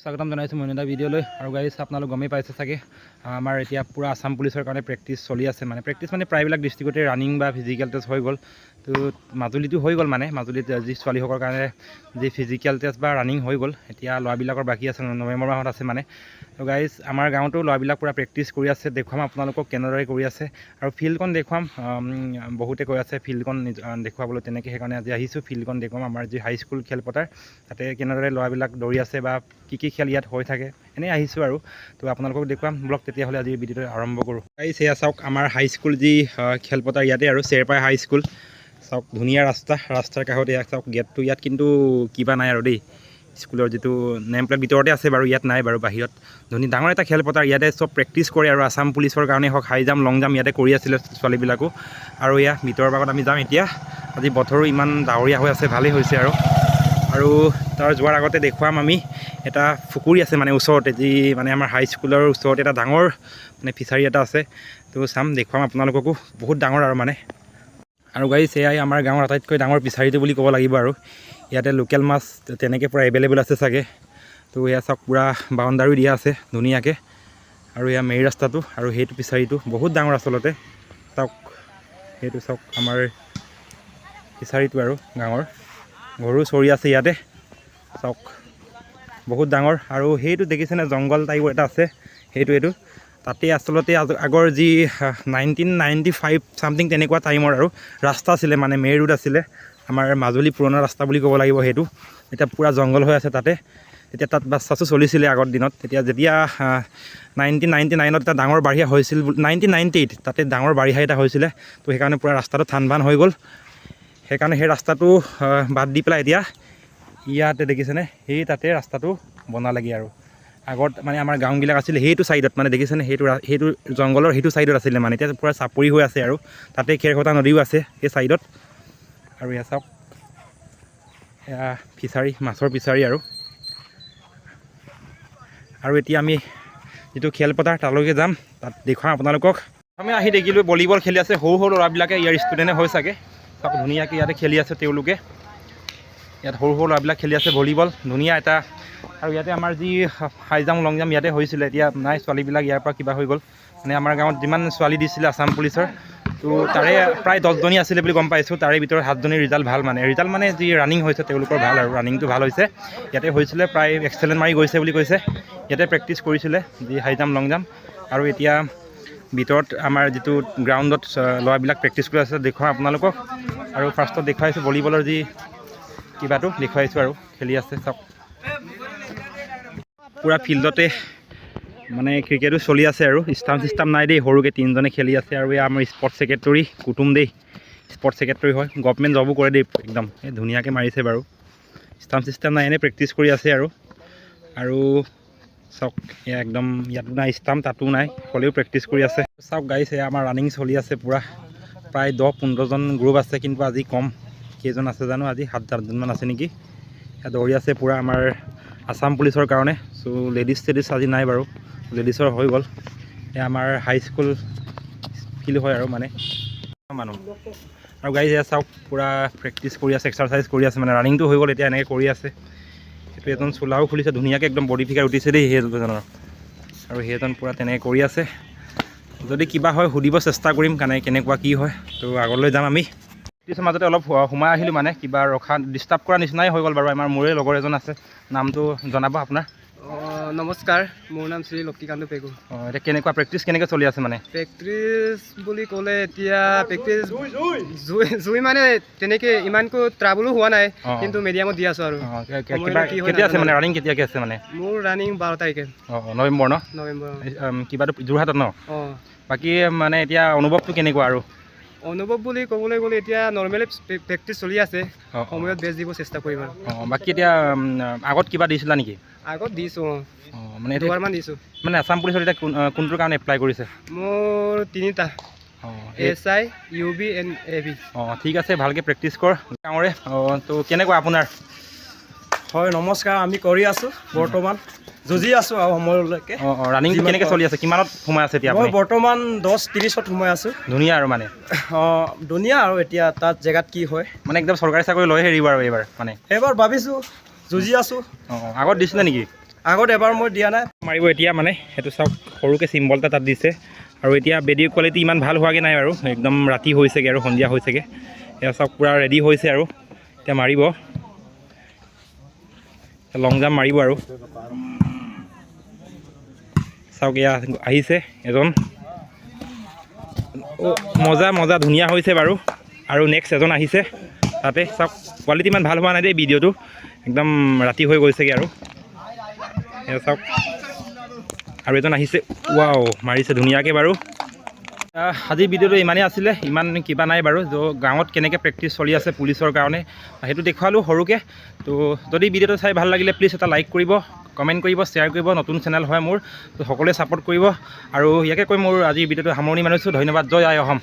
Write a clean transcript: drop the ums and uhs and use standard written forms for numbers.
স্বাগতম জনাইছোঁ মই এটা ভিডিঅ'লৈ আৰু গাইজ আপোনালোক গমেই পাইছে চাগে আমাৰ এতিয়া পূৰা আসাম পুলিচৰ কাৰণে প্ৰেক্টিচ চলি আছে মানে প্ৰেক্টিচ মানে প্ৰায়বিলাক ডিষ্ট্ৰিক্টতে ৰানিং বা ফিজিকেল টেষ্ট হৈ গ'ল তো মাজুলীটো হৈ গ'ল মানে মাজুলীত যি ছোৱালীসকলৰ কাৰণে যি ফিজিকেল টেষ্ট বা ৰানিং হৈ গ'ল এতিয়া ল'ৰাবিলাকৰ বাকী আছে নৱেম্বৰ মাহত আছে মানে তো গাইজ আমাৰ গাঁৱতো ল'ৰাবিলাক পূৰা প্ৰেক্টিচ কৰি আছে দেখুৱাম আপোনালোকক কেনেদৰে কৰি আছে আৰু ফিল্ডখন দেখুৱাম বহুতে কৈ আছে ফিল্ডখন দেখুৱাবলৈ তেনেকৈ সেইকাৰণে আজি আহিছোঁ ফিল্ডখন দেখুৱাম আমাৰ যি হাইস্কুল খেলপথাৰ তাতে কেনেদৰে ল'ৰাবিলাক দৌৰি আছে বা কি খেল ইয়াত হৈ থাকে এনেই আহিছোঁ আৰু তো আপোনালোকক দেখুৱাম ব্লগ তেতিয়াহ'লে আজি ভিডিঅ'টো আৰম্ভ কৰোঁ গাইজ সেয়া চাওক আমাৰ হাইস্কুল যি খেলপথাৰ ইয়াতে আৰু চেৰপাই হাইস্কুল চাওক ধুনীয়া ৰাস্তাৰ কাষতে ইয়াত চাওক গেটটো ইয়াত কিন্তু কিবা নাই আৰু দেই স্কুলৰ যিটো নেম প্লেট ভিতৰতে আছে বাৰু ইয়াত নাই বাৰু বাহিৰত ডাঙৰ এটা খেলপথাৰ ইয়াতে চব প্ৰেক্টিচ কৰে আৰু আসাম পুলিচৰ কাৰণে হওক হাই জাম্প লং জাম্প ইয়াতে কৰি আছিলে ছোৱালীবিলাকো আৰু এয়া ভিতৰৰ ভাগত আমি যাম এতিয়া আজি বতৰো ইমান ডাৱৰীয়া হৈ আছে ভালেই হৈছে আৰু তাৰ যোৱাৰ আগতে দেখুৱাম আমি এটা পুখুৰী আছে মানে ওচৰতে যি মানে আমাৰ হাইস্কুলৰ ওচৰতে এটা ডাঙৰ মানে ফিচাৰী এটা আছে তো চাম দেখুৱাম আপোনালোককো বহুত ডাঙৰ আৰু মানে আৰু গাইজ এয়াই আমাৰ গাঁৱৰ আটাইতকৈ ডাঙৰ ফিচাৰীটো বুলি ক'ব লাগিব আৰু ইয়াতে লোকেল মাছ তেনেকৈ পূৰা এভেইলেবল আছে চাগে তো এয়া চাওক পূৰা বাউণ্ডাৰী দিয়া আছে ধুনীয়াকৈ আৰু এয়া মেইন ৰাস্তাটো আৰু সেইটো ফিচাৰীটো বহুত ডাঙৰ আচলতে চাওক সেইটো চাওক আমাৰ ফিচাৰীটো আৰু গাঁৱৰ গৰু চৰি আছে ইয়াতে চাওক বহুত ডাঙৰ আৰু সেইটো দেখিছেনে জংঘল টাইপৰ এটা আছে এইটো তাতে আচলতে আগৰ যি 1995 ছামথিং তেনেকুৱা টাইমৰ আৰু ৰাস্তা আছিলে মানে মেইন ৰোড আছিলে আমাৰ মাজুলী পুৰণা ৰাস্তা বুলি ক'ব লাগিব সেইটো এতিয়া পূৰা জংঘল হৈ আছে তাতে এতিয়া তাত বাছ চাছো চলিছিলে আগৰ দিনত যেতিয়া 1999ত এটা ডাঙৰ বাৰিষা হৈছিল 1998 তাতে ডাঙৰ বাৰিষা এটা হৈছিলে তো সেইকাৰণে পূৰা ৰাস্তাটো থান বান হৈ গ'ল সেইকাৰণে সেই ৰাস্তাটো বাদ দি পেলাই এতিয়া ইয়াতে দেখিছেনে সেই তাতে ৰাস্তাটো বনালেগৈ আৰু আগত মানে আমাৰ গাঁওবিলাক আছিলে সেইটো ছাইডত মানে দেখিছেনে সেইটো জংঘলৰ সেইটো ছাইডত আছিলে মানে এতিয়া পূৰা চাপৰি হৈ আছে আৰু তাতে খেৰখটা নদীও আছে সেই ছাইডত আৰু এয়া চাওক এয়া ফিচাৰী মাছৰ ফিচাৰী আৰু এতিয়া আমি যিটো খেলপথাৰ তালৈকে যাম তাত দেখুৱাম আপোনালোকক আমি আহি দেখিলোঁ ভলীবল খেলি আছে সৰু ল'ৰাবিলাকে ইয়াৰ ষ্টুডেণ্টে হৈ চাগে চাওক ধুনীয়াকৈ ইয়াতে খেলি আছে তেওঁলোকে ইয়াত সৰু ল'ৰাবিলাক খেলি আছে ভলীবল ধুনীয়া এটা আৰু ইয়াতে আমাৰ যি হাই জাম্প লং জাম্প ইয়াতে হৈছিলে এতিয়া নাই ছোৱালীবিলাক ইয়াৰ পৰা কিবা হৈ গ'ল মানে আমাৰ গাঁৱত যিমান ছোৱালী দিছিলে আসাম পুলিচৰ তো তাৰে প্ৰায় 10জনী আছিলে বুলি গম পাইছোঁ তাৰে ভিতৰত 7জনীৰ ৰিজাল্ট ভাল মানে যি ৰানিং হৈছে তেওঁলোকৰ ভাল আৰু ৰানিংটো ভাল হৈছে ইয়াতে হৈছিলে প্ৰায় এক্সেলেণ্ট মাৰি গৈছে বুলি কৈছে ইয়াতে প্ৰেক্টিচ কৰিছিলে যি হাই জাম্প লং জাম্প আৰু এতিয়া ভিতৰত আমাৰ যিটো গ্ৰাউণ্ডত ল'ৰাবিলাক প্ৰেক্টিচ কৰি আছে দেখুৱাম আপোনালোকক আৰু ফাৰ্ষ্টত দেখুৱাইছোঁ ভলীবলৰ যি কিবাটো দেখুৱাইছোঁ আৰু খেলি আছে চাওক পূৰা ফিল্ডতে মানে ক্ৰিকেটো চলি আছে আৰু ষ্টাম্প চিষ্টাম নাই দেই সৰুকৈ 3জনে খেলি আছে আৰু এয়া আমাৰ স্পৰ্টছ ছেক্ৰেটৰী কুটুম দেই স্পৰ্টছ ছেক্ৰেটৰী হয় গভৰ্ণমেণ্ট জবো কৰে দেই একদম এই ধুনীয়াকৈ মাৰিছে বাৰু ষ্টাম্প চিষ্টেম নাই এনেই প্ৰেক্টিচ কৰি আছে আৰু চাওক এয়া একদম ইয়াতো নাই ষ্টাম্প তাতো নাই হ'লেও প্ৰেক্টিচ কৰি আছে চাওক গাইছ এয়া আমাৰ ৰানিং চলি আছে পূৰা প্ৰায় 10-15জন গ্ৰুপ আছে কিন্তু আজি কম কেইজন আছে জানো আজি 7-8জনমান আছে নেকি ইয়াত দৌৰি আছে পূৰা আমাৰ আসাম পুলিচৰ কাৰণে চ' লেডিজ আজি নাই বাৰু লেডিছৰ হৈ গ'ল এয়া আমাৰ হাইস্কুল ফিল্ড হয় আৰু মানে মানুহ আৰু গাইজ এয়া চাওক পূৰা প্ৰেক্টিচ কৰি আছে এক্সাৰচাইজ কৰি আছে মানে ৰানিংটো হৈ গ'ল এতিয়া এনেকৈ কৰি আছে সেইটো এজন চোলাও খুলিছে ধুনীয়াকৈ একদম বডি ফিগাৰ উঠিছে দেই সেইজনৰ আৰু সেইজন পূৰা তেনেকৈ কৰি আছে যদি কিবা হয় সুধিব চেষ্টা কৰিম কেনেকুৱা কি হয় তো আগলৈ যাম আমি প্ৰেক্টিচৰ মাজতে অলপ সোমাই আহিলোঁ মানে কিবা ৰখা ডিষ্টাৰ্ব কৰা নিচিনাই হৈ গ'ল বাৰু আমাৰ মোৰে লগৰ এজন আছে নামটো জনাব আপোনাৰ নমস্কাৰ মোৰ নাম শ্ৰী লক্ষীকান্ত পেগু এতিয়া কেনেকুৱা প্ৰেক্টিচ কেনেকৈ চলি আছে মানে প্ৰেক্টিচ বুলি ক'লে এতিয়া প্ৰেক্টিচ জুই মানে তেনেকৈ ইমানকৈ ট্ৰাবলো হোৱা নাই কিন্তু মিডিয়ামত দি আছোঁ আৰু কেতিয়া আছে মানে ৰানিং কেতিয়াকৈ আছে মানে মোৰ ৰানিং 12 তাৰিখে নৱেম্বৰ কিবাটো যোৰহাটত ন বাকী মানে এতিয়া অনুভৱটো কেনেকুৱা আৰু অনুভৱ বুলি ক'বলৈ গ'লে এতিয়া নৰ্মেলি প্ৰেক্টিচ চলি আছে সময়ত বেষ্ট দিব চেষ্টা কৰিম আৰু বাকী এতিয়া আগত কিবা দিছিলা নেকি আগত দিছোঁ মানে 2বাৰমান দিছোঁ মানে আসাম পুলিচত এতিয়া কোনটোৰ কাৰণে এপ্লাই কৰিছে মোৰ 3টা SI UB and AB ঠিক আছে ভালকৈ প্ৰেক্টিচ কৰ ডাঙৰে তো কেনেকুৱা আপোনাৰ হয় নমস্কাৰ আমি কৰি আছোঁ বৰ্তমান যুঁজি আছোঁ আৰু সময়লৈকে ৰানিং কেনেকৈ চলি আছে কিমানত সোমাই আছে এতিয়া মই বৰ্তমান 10:30ত সোমাই আছোঁ ধুনীয়া আৰু মানে ধুনীয়া আৰু এতিয়া তাত জেগাত কি হয় মানে একদম চৰকাৰী চাকৰি লৈ হেৰিব আৰু এইবাৰ মানে এইবাৰ ভাবিছোঁ যুঁজি আছোঁ আগত দিছিলে নেকি আগত এবাৰ মই দিয়া নাই। মাৰিব এতিয়া মানে সেইটো চাওক সৰুকৈ চিম্বল এটা তাত দিছে আৰু এতিয়া বেডিৰ কোৱালিটি ইমান ভাল হোৱাগৈ নাই আৰু একদম ৰাতি হৈছেগৈ আৰু সন্ধিয়া হৈছেগৈ। এয়া চাওক পূৰা ৰেডি হৈছে আৰু এতিয়া মাৰিব, লং জাম্প মাৰিব আৰু চাওক এয়া আহিছে এজন। মজা মজা ধুনীয়া হৈছে বাৰু। আৰু নেক্সট এজন আহিছে তাতে চাওক, কোৱালিটি ইমান ভাল হোৱা নাই দেই ভিডিঅ'টো, একদম ৰাতি হৈ গৈছেগৈ আৰু এয়া চাওক। আৰু এজন আহিছে, ৱাও মাৰিছে ধুনীয়াকৈ বাৰু। আজিৰ ভিডিঅ'টো ইমানেই আছিলে, ইমান কিবা নাই বাৰু। গাঁৱত কেনেকৈ প্ৰেক্টিচ চলি আছে পুলিচৰ কাৰণে সেইটো দেখুৱালোঁ সৰুকৈ। তো যদি ভিডিঅ'টো চাই ভাল লাগিলে প্লিজ এটা লাইক কৰিব, কমেণ্ট কৰিব, শ্বেয়াৰ কৰিব। নতুন চেনেল হয় মোৰ, তো সকলোৱে ছাপোৰ্ট কৰিব। আৰু ইয়াকে কৈ মোৰ আজিৰ ভিডিঅ'টো সামৰণি মাৰিছোঁ। ধন্যবাদ। জয় আই অসম।